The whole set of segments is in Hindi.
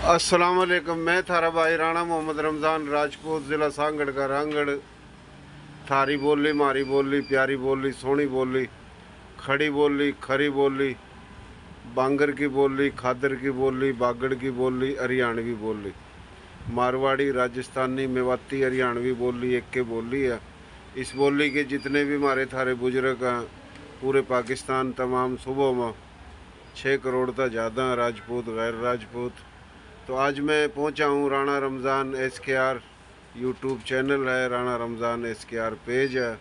अस्सलाम वालेकुम। मैं थारा भाई राणा मोहम्मद रमज़ान राजपूत, ज़िला सांगड़ का रांगड़। थारी बोली, मारी बोली, प्यारी बोली, सोहनी बोली, खड़ी बोली, खरी बोली, बांगर की बोली, खादर की बोली, बागड़ की बोली, हरियाणवी बोली, मारवाड़ी, राजस्थानी, मेवाती, हरियाणवी बोली एक के बोली है। इस बोली के जितने भी हमारे थारे बुजुर्ग हैं पूरे पाकिस्तान तमाम सूबों में 6 करोड़ तक ज़्यादा राजपूत गैर राजपूत। तो आज मैं पहुंचा हूं Rana Ramzan SKR YouTube channel है, राणा रमज़ान SKR पेज है।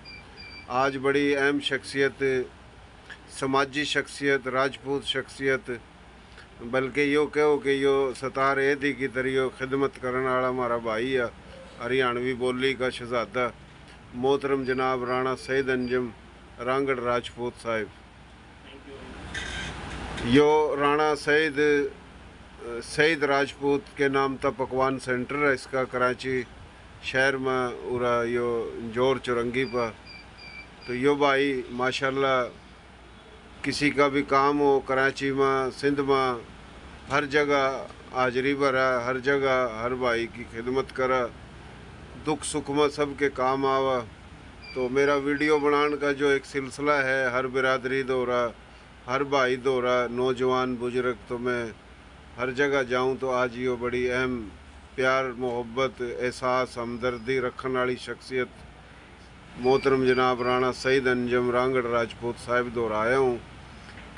आज बड़ी अहम शख्सियत, समाजी शख्सियत, राजपूत शख्सियत, बल्कि यो कहो कि यो सतार एदी की तरियो खिदमत करने वाला हमारा भाई है, हरियाणवी बोली का शहजादा मोहतरम जनाब राणा सईद अंजम रांगड़ राजपूत साहिब। यो राणा सईद राजपूत के नाम का पकवान सेंटर है इसका, कराची शहर में उरा यो जोर चुरंगी पर। तो यो भाई माशाल्लाह किसी का भी काम हो कराची में, सिंध में, हर जगह हाजरी भरा, हर जगह हर भाई की खिदमत करा, दुख सुख में सबके काम आवा। तो मेरा वीडियो बनाने का जो एक सिलसिला है, हर बिरादरी दोहरा, हर भाई दोहरा, नौजवान बुजुर्ग, तो मैं हर जगह जाऊं तो आज यो बड़ी अहम प्यार मोहब्बत एहसास हमदर्दी रखने वाली शख्सियत मोहतरम जनाब राणा सईद अंजम रांगड़ राजपूत साहिब दोहराया हूँ।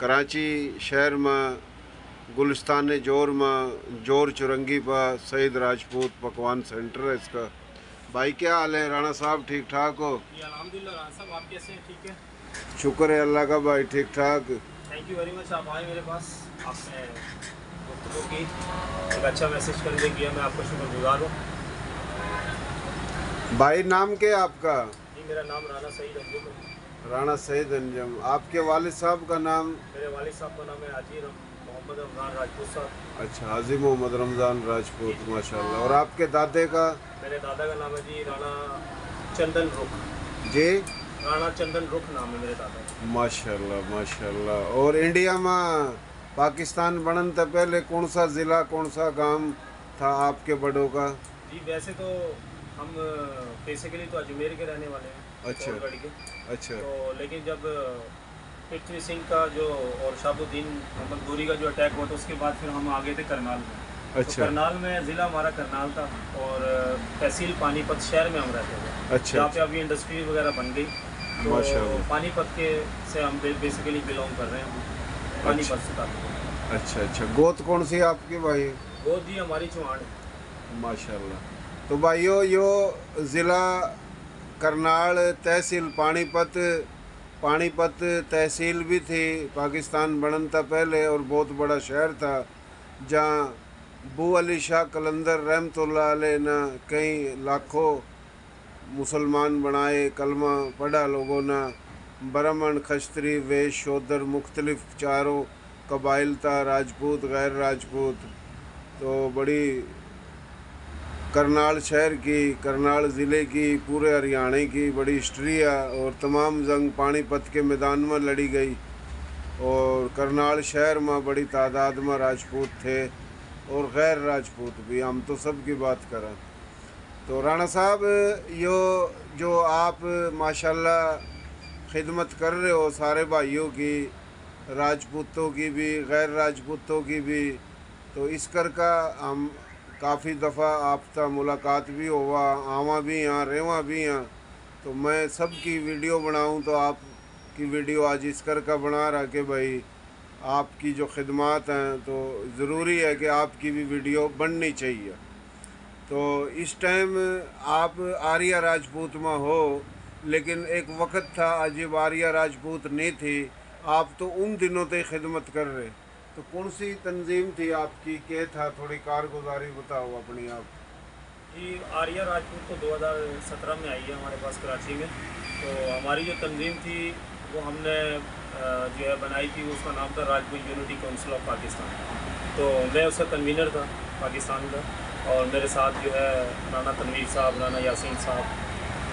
कराची शहर में गुलिस्तान जोर में जोर चुरंगी पर सईद राजपूत पकवान सेंटर है इसका। भाई क्या हाल है राणा साहब, ठीक ठाक हो? अल्हम्दुलिल्लाह राणा साहब, आप कैसे हैं? ठीक है, शुक्र है अल्लाह का भाई, ठीक ठाक। Thank you very much. आप आए मेरे पास, आपने गुफ्तगू की, एक अच्छा मैसेज करने किया, मैं आपका शुक्रगुजार हूँ। भाई नाम क्या है आपका? जी मेरा नाम राणा सईद अंजुम है। राणा सईद अंजम। आपके वालिद साहब का नाम? मेरे वालिद साहब का नाम है हाजी मोहम्मद रमज़ान राजपूत साहब। अच्छा, हाजी मोहम्मद रमज़ान राजपूत, माशाल्लाह। और आपके दादे का? मेरे दादा का नाम है जी राणा चंदन रुख जी, राणा चंदन रुख नाम है मेरे दादा का। माशाल्लाह माशाल्लाह। और इंडिया में पाकिस्तान बनने से पहले कौन सा ज़िला, कौन सा गांव था आपके बड़ों का? जी वैसे तो हम बेसिकली तो अजमेर के रहने वाले हैं, अच्छा चौड़गढ़ के। अच्छा। तो लेकिन जब पृथ्वी सिंह का जो और शाहबुद्दीन मोहम्मद गोरी का जो अटैक हुआ, तो उसके बाद फिर हम आ गए थे करनाल में। अच्छा। तो करनाल में ज़िला हमारा करनाल था और तहसील पानीपत शहर में हम रहते थे। अच्छा। जहाँ पे अभी इंडस्ट्री वगैरह बन गई, तो माशाल्लाह। पानीपत के से हम बेसिकली बिलोंग कर रहे हैं, पानीपत से था। अच्छा अच्छा। गोत कौन सी आपकी भाई? गोद जी हमारी चुहान है। माशाल्लाह। तो भाइयों यो ज़िला करनाल, तहसील पानीपत तहसील भी थी पाकिस्तान बनने से पहले, और बहुत बड़ा शहर था जहाँ बू अली शाह कलंदर रहमतुल्लाह अलैह ने कई लाखों मुसलमान बनाए, कलमा पढ़ा लोगों ने। ब्राह्मण, खस्त्री, वैश्य, शूद्र, मुख्तलिफ चारों कबाइल था, राजपूत गैर राजपूत। तो बड़ी करनाल शहर की, करनाल ज़िले की, पूरे हरियाणा की बड़ी हिस्ट्री है। और तमाम जंग पानीपत के मैदान में लड़ी गई, और करनाल शहर में बड़ी तादाद में राजपूत थे और गैर राजपूत भी। हम तो सब की बात करें तो राणा साहब, यो जो आप माशाल्लाह खिदमत कर रहे हो सारे भाइयों की, राजपूतों की भी गैर राजपूतों की भी, तो इस कर का हम काफ़ी दफ़ा आपसे मुलाकात भी हुआ, आवा भी यहाँ, रेवा भी यहाँ। तो मैं सब की वीडियो बनाऊँ तो आपकी वीडियो आज इस कर का बना रहा कि भाई आपकी जो खिदमात हैं, तो ज़रूरी है कि आपकी भी वीडियो बननी चाहिए। तो इस टाइम आप आर्या राजपूत में हो, लेकिन एक वक्त था अजीब आर्या राजपूत नहीं थी, आप तो उन दिनों तक खिदमत कर रहे। तो कौन सी तंजीम थी आपकी, क्या था, थोड़ी कारगुजारी बताओ अपनी आप। जी आर्या राजपूत तो 2017 में आई है हमारे पास कराची में। तो हमारी जो तंजीम थी वो हमने जो है बनाई थी, उसका नाम था Rajput unity council of Pakistan. तो मैं उसका कन्वीनर था पाकिस्तान का, और मेरे साथ जो है राणा तनवीर साहब, राणा यासीन साहब,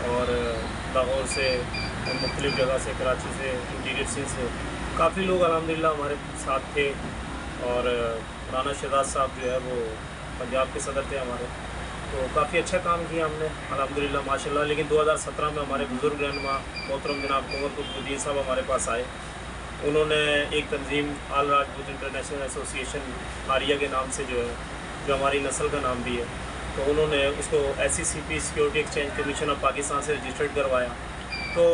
और लाहौर से और मुख्तलिफ़ जगह से, कराची से, इंटीरियर सिंध से काफ़ी लोग अल्हम्दुलिल्लाह हमारे साथ थे। और राणा शहजाद साहब जो है वो पंजाब के सदर थे हमारे, तो काफ़ी अच्छा काम किया हमने अल्हम्दुलिल्लाह माशाल्लाह। लेकिन 2017 में हमारे बुज़ुर्ग रहनुमा मोहतरम जनाब कुंवर कुतुबुद्दीन साहब हमारे पास आए। उन्होंने एक तंजीम आल राजपूत इंटरनेशनल एसोसिएशन आरिया के नाम से जो है, जो हमारी नस्ल का नाम भी है, तो उन्होंने उसको SCCP security exchange commission of Pakistan से रजिस्टर्ड करवाया। तो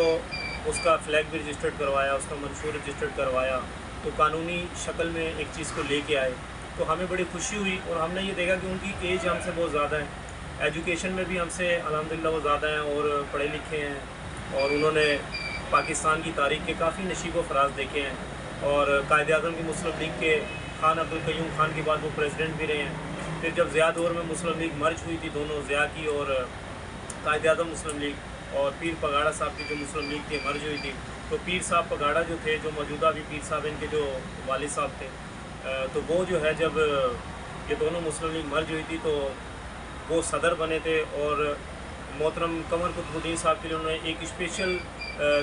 उसका फ्लैग भी रजिस्टर्ड करवाया, उसका मंशूर रजिस्टर्ड करवाया, तो कानूनी शक्ल में एक चीज़ को लेके आए। तो हमें बड़ी खुशी हुई और हमने ये देखा कि उनकी एज हमसे बहुत ज़्यादा है, एजुकेशन में भी हमसे अल्हम्दुलिल्लाह वो ज़्यादा हैं और पढ़े लिखे हैं, और उन्होंने पाकिस्तान की तारीख़ के काफ़ी नशीब व फराज देखे हैं। और कायद-ए-आज़म की मुस्लिम लीग के खान अब्दुल क़य्यूम खान के बाद वो प्रेसिडेंट भी रहे हैं। फिर जब ज़िया दौर में मुस्लिम लीग मर्ज हुई थी, दोनों ज़िया की और कायद-ए-आज़म मुस्लिम लीग, और पीर पगाड़ा साहब की जो मुस्लिम लीग थी मर्ज हुई थी, तो पीर साहब पगाड़ा जो थे, जो मौजूदा भी पीर साहब इनके जो वालिद साहब थे, तो वो जो है जब ये दोनों मुस्लिम लीग मर्ज हुई थी तो वो सदर बने थे। और मोहतरम कुंवर कुतुबुद्दीन साहब के लिए उन्होंने एक स्पेशल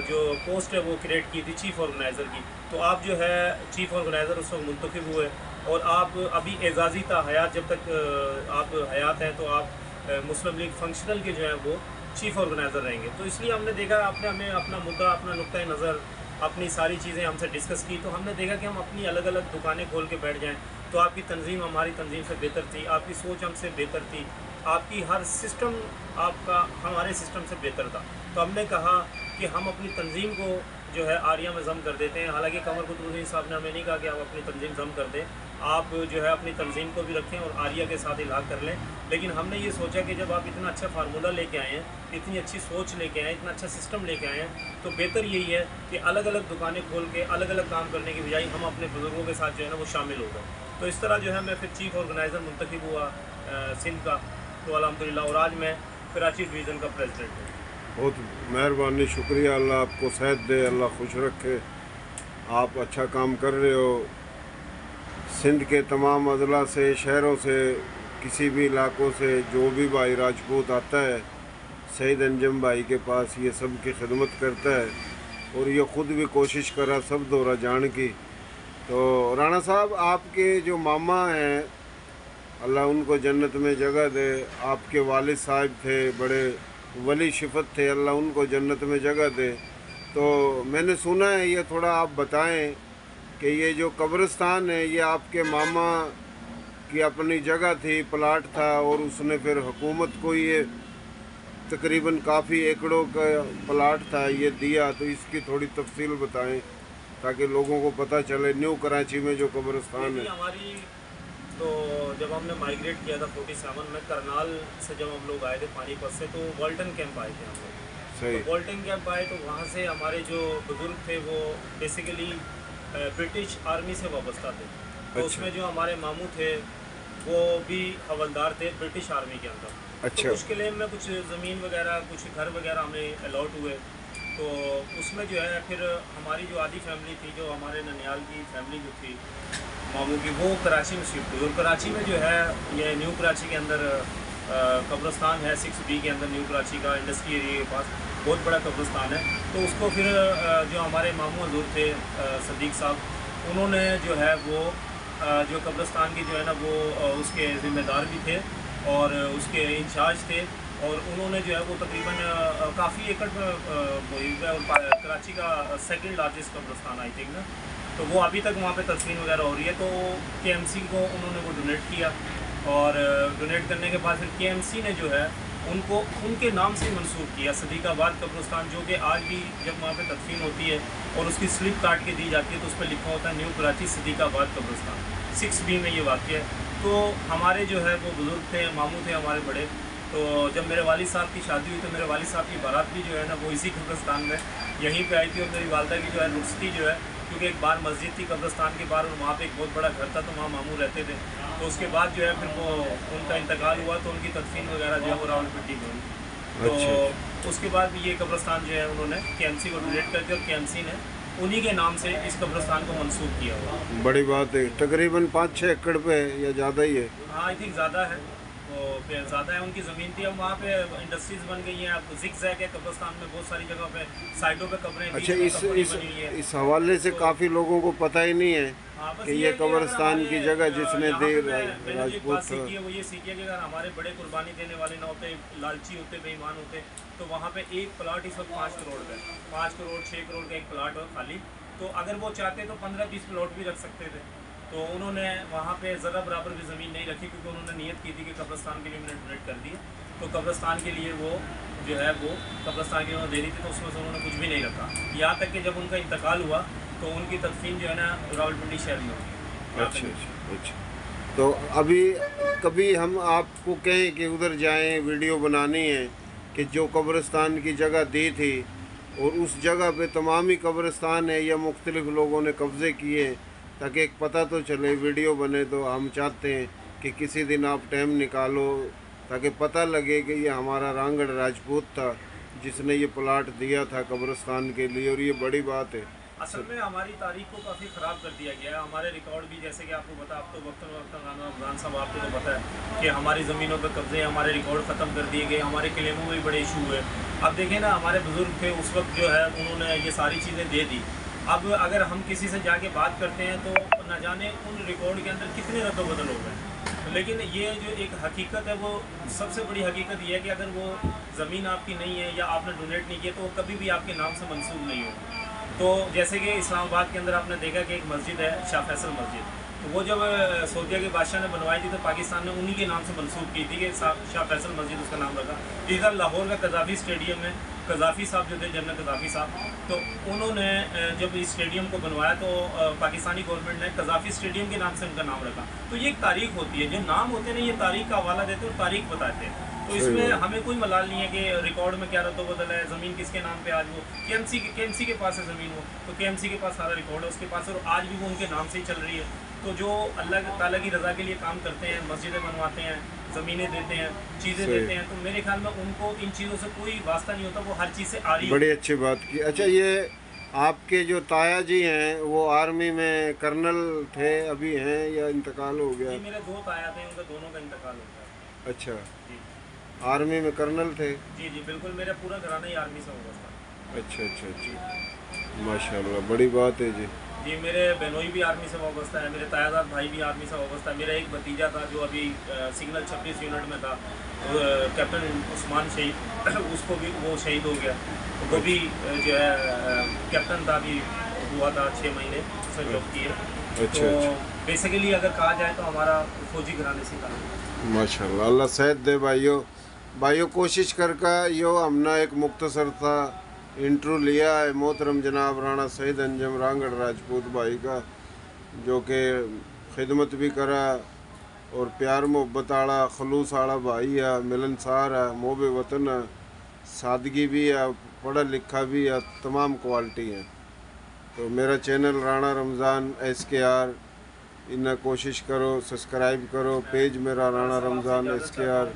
जो पोस्ट है वो क्रिएट की थी चीफ़ ऑर्गेनाइज़र की। तो आप जो है चीफ़ ऑर्गेनाइज़र उस वक्त मुंतखब हुए, और आप अभी एजाज़ी था हयात, जब तक आप हयात हैं तो आप मुस्लिम लीग फंक्शनल के जो है वो चीफ़ ऑर्गेनाइज़र रहेंगे। तो इसलिए हमने देखा, आपने हमें अपना मुद्दा, अपना नुक्ता नज़र, अपनी सारी चीज़ें हमसे डिस्कस की, तो हमने देखा कि हम अपनी अलग अलग दुकानें खोल के बैठ जाएं। तो आपकी तंजीम हमारी तंजीम से बेहतर थी, आपकी सोच हमसे बेहतर थी, आपकी हर सिस्टम आपका हमारे सिस्टम से बेहतर था। तो हमने कहा कि हम अपनी तंजीम को जो है आरिया में ज़म कर देते हैं। हालांकि कुंवर कुतुबुद्दीन साहब ने हमें नहीं कहा कि आप अपनी तंजीम ज़म कर दें, आप जो है अपनी तंजीम को भी रखें और आरिया के साथ इलाक़ कर लें। लेकिन हमने ये सोचा कि जब आप इतना अच्छा फार्मूला लेके आए हैं, इतनी अच्छी सोच लेके आए, इतना अच्छा सिस्टम लेके आए हैं, तो बेहतर यही है कि अलग अलग दुकानें खोल के अलग अलग काम करने की बजाय हम अपने बुज़ुर्गों के साथ जो है ना वो शामिल हो गए। तो इस तरह जो है मैं फिर चीफ़ ऑर्गेनाइज़र मुंतखब हुआ सिंध का, तो अल्हम्दुलिल्लाह, और आज मैं कराची डिवीज़न का प्रेसिडेंट हूँ। बहुत मेहरबानी, शुक्रिया। अल्लाह आपको सेहत दे, अल्लाह खुश रखे। आप अच्छा काम कर रहे हो। सिंध के तमाम अज़ला से, शहरों से, किसी भी इलाक़ों से जो भी भाई राजपूत आता है, सईद अंजम भाई के पास ये सब की खिदमत करता है, और ये ख़ुद भी कोशिश करा सब दौरा जान की। तो राणा साहब, आपके जो मामा हैं, अल्लाह उनको जन्नत में जगह दे, आपके वालिद साहब थे, बड़े वली शिफत थे, अल्लाह उनको जन्नत में जगह दे। तो मैंने सुना है, ये थोड़ा आप बताएं कि ये जो कब्रिस्तान है, ये आपके मामा की अपनी जगह थी, प्लाट था, और उसने फिर हुकूमत को ये तकरीबन काफ़ी एकड़ों का प्लाट था ये दिया। तो इसकी थोड़ी तफसील बताएं ताकि लोगों को पता चले। न्यू कराची में जो कब्रिस्तान है हमारी, तो जब हमने माइग्रेट किया था 47 में करनाल से, जब हम लोग आए थे पानीपत से, तो वॉल्टन कैंप आए थे हम लोग। सही। तो वॉल्टन कैंप आए तो वहाँ से हमारे जो बुज़ुर्ग थे वो बेसिकली ब्रिटिश आर्मी से वाबस्ता थे। तो उसमें जो हमारे मामू थे वो भी हवलदार थे ब्रिटिश आर्मी के अंदर। अच्छा। तो उसके लिए में कुछ ज़मीन वगैरह, कुछ घर वगैरह हमें अलॉट हुए। तो उसमें जो है फिर हमारी जो आधी फैमिली थी, जो हमारे ननियाल की फैमिली जो थी मामू की, वो कराची में शिफ्ट हुई। और कराची में जो है ये न्यू कराची के अंदर कब्रिस्तान है 6B के अंदर, न्यू कराची का इंडस्ट्री एरिया के पास बहुत बड़ा कब्रिस्तान है। तो उसको फिर जो हमारे मामू हजूर थे सदीक साहब, उन्होंने जो है वो जो कब्रिस्तान की जो है ना वो उसके ज़िम्मेदार भी थे और उसके इंचार्ज थे, और उन्होंने जो है वो तकरीबन काफ़ी एकड़ और कराची का सेकंड लार्जेस्ट कब्रिस्तान आई थिंक ना, तो वो अभी तक वहाँ पे तदफीन वगैरह हो रही है। तो KMC को उन्होंने वो डोनेट किया, और डोनेट करने के बाद फिर KMC ने जो है उनको उनके नाम से मंसूब किया सदीकाबाद कब्रिस्तान, जो कि आज भी जब वहाँ पे तदफीन होती है और उसकी स्लिप काट के दी जाती है तो उस पर लिखा होता है न्यू कराची सदीकाबाद कब्रिस्तान, 6B में ये वाक़ है। तो हमारे जो है वो बुज़ुर्ग थे, मामू थे हमारे बड़े। तो जब मेरे वालिद साहब की शादी हुई तो मेरे वालिद साहब की बारात भी जो है ना वो इसी कब्रिस्तान में यहीं पे आई थी। और मेरी वालदा की जो है रुखसती जो है, क्योंकि एक बार मस्जिद थी कब्रिस्तान के बाहर और वहाँ पे एक बहुत बड़ा घर था, तो वहाँ मामू रहते थे। तो उसके बाद जो है फिर वो उनका इंतकाल हुआ, तो उनकी तदफीन वगैरह जो है वो रावलपिंडी में हुई। तो उसके बाद भी ये कब्रिस्तान जो है उन्होंने KMC को डोनेट करके, और KMC ने उन्हीं के नाम से इस कब्रिस्तान को मंसूब किया हुआ। बड़ी बात है। तकरीबन 5-6 एकड़ पे या ज़्यादा ही है? हाँ, आई थिंक ज़्यादा है। वो ज़्यादा है उनकी ज़मीन थी। अब वहाँ पे इंडस्ट्रीज़ बन गई हैं, अब ज़िग-ज़ैग है कब्रिस्तान में, बहुत सारी जगहों पे साइडों पे कब्रें, अच्छा, बीच में कंपनी बनी हुई है। इस हवाले से काफ़ी लोगों को पता ही नहीं है हाँ, बस कि ये ये है कि अगर कब्रिस्तान की जगह जिसने यहाँ पे दे मैंने जो एक बात राजपूत सीखी है वो ये सीखी है कि अगर हमारे बड़े कुर्बानी देने वाले ना होते, लालची होते, बेईमान होते, तो वहाँ पे एक प्लाट इस वक्त 5 करोड़ का है, 5 करोड़ 6 करोड़ का एक प्लाट हो खाली, तो अगर वो चाहते तो 15-20 प्लॉट भी रख सकते थे। तो उन्होंने वहाँ पे ज़रा बराबर भी ज़मीन नहीं रखी, क्योंकि उन्होंने नियत की थी कि कब्रिस्तान के लिए मैंने डोनेट कर दी है, तो कब्रिस्तान के लिए वो जो है वो कब्रिस्तान के उन्होंने दे दी थी, तो उसमें से उन्होंने कुछ भी नहीं रखा। यहाँ तक कि जब उनका इंतकाल हुआ तो उनकी तदफीन जो है ना रावलपिंडी शहर में हुई। अच्छा अच्छा अच्छा। तो अभी कभी हम आपको कहें कि उधर जाएं, वीडियो बनानी है कि जो कब्रिस्तान की जगह दी थी और उस जगह पे तमाम ही कब्रिस्तान है या मुख्तलिफ लोगों ने कब्ज़े किए, ताकि एक पता तो चले, वीडियो बने। तो हम चाहते हैं कि किसी दिन आप टाइम निकालो ताकि पता लगे कि ये हमारा रांगड़ राजपूत था जिसने ये प्लाट दिया था कब्रिस्तान के लिए, और ये बड़ी बात है। असल में हमारी तारीख को काफ़ी ख़राब कर दिया गया है। हमारे रिकॉर्ड भी, जैसे कि आपको पता, आप तो वक्तन राना अफगान साहब, आपको तो पता है कि हमारी ज़मीनों पर कब्जे, हमारे रिकॉर्ड ख़त्म कर दिए गए, हमारे क्लेमों में भी बड़े इशू हुए। अब देखें ना, हमारे बुज़ुर्ग थे उस वक्त जो है उन्होंने ये सारी चीज़ें दे दी। अब अगर हम किसी से जाके बात करते हैं तो न जाने उन रिकॉर्ड के अंदर कितने रद्द-बदल हो गए। लेकिन ये जो एक हकीकत है, वो सबसे बड़ी हकीकत ये है कि अगर वो ज़मीन आपकी नहीं है या आपने डोनेट नहीं किया तो वो कभी भी आपके नाम से मंसूब नहीं होगी। तो जैसे कि इस्लामाबाद के अंदर आपने देखा कि एक मस्जिद है शाह फैसल मस्जिद, तो वो जब सऊदीया के बादशाह ने बनवाई थी तो पाकिस्तान ने उन्हीं के नाम से मंसूब की थी कि शाह फैसल मस्जिद उसका नाम रखा। इस तरह लाहौर का कज़ाफ़ी स्टेडियम है, कज़ाफ़ी साहब जो थे, जनरल कज़ाफ़ी साहब, तो उन्होंने जब इस स्टेडियम को बनवाया तो पाकिस्तानी गवर्नमेंट ने कज़ाफ़ी स्टेडियम के नाम से उनका नाम रखा। तो ये एक तारीख होती है, जो नाम होते हैं ना, ये तारीख का हवाला देते हैं और तारीख बताते हैं। तो इसमें हमें कोई मलाल नहीं है कि रिकॉर्ड में क्या रद्द-बदल है, ज़मीन किसके नाम पे आज वो KMC के पास है ज़मीन, वो तो KMC के पास सारा रिकॉर्ड है उसके पास, और आज भी वो उनके नाम से ही चल रही है। तो जो अल्लाह ताला की रज़ा के लिए काम करते हैं, मस्जिदें बनवाते हैं, ज़मीनें देते हैं, चीज़ें देते हैं, तो मेरे ख्याल में उनको इन चीज़ों से कोई वास्ता नहीं होता, वो हर चीज़ से आ रही है। बड़ी अच्छी बात की। अच्छा, ये आपके जो ताया जी हैं वो आर्मी में कर्नल थे, अभी हैं या इंतकाल हो गया? जी, मेरे 2 ताया थे, उनका दोनों का इंतकाल हो गया। अच्छा, जी आर्मी में कर्नल थे? जी जी बिल्कुल, मेरा पूरा घराना ही आर्मी से वाबस्ता था। अच्छा अच्छा अच्छा, माशाल्लाह, बड़ी बात है जी। जी, मेरे बहनोई भी आर्मी से वाबस्ता है, मेरे तायादार भाई भी आर्मी से वाबस्ता है। मेरा एक भतीजा था जो अभी सिग्नल 26 यूनिट में था, कैप्टन उस्मान शहीद, उसको भी वो शहीद हो गया, वो भी जो है कैप्टन था, अभी हुआ था 6 महीने उसने जॉब की है। अच्छा, तो बेसिकली अगर कहा जाए तो हमारा फौजी घराने से था। माशाल्लाह, अल्लाह सेहत दे भाइयों। कोशिश करके यो हमने एक मुख्तसर था इंटरव्यू लिया है मोहतरम जनाब राणा सईद अंजम रांगड़ राजपूत भाई का, जो कि खिदमत भी करा और प्यार मोहब्बत आला खलूस आला भाई है, मिलनसार है, मोहब्बे वतन है, सादगी भी है, पढ़ा लिखा भी है, तमाम क्वालिटी है। तो मेरा चैनल राणा रमज़ान SKR, इन्हें कोशिश करो, सब्सक्राइब करो, पेज मेरा राणा रमज़ान SKR।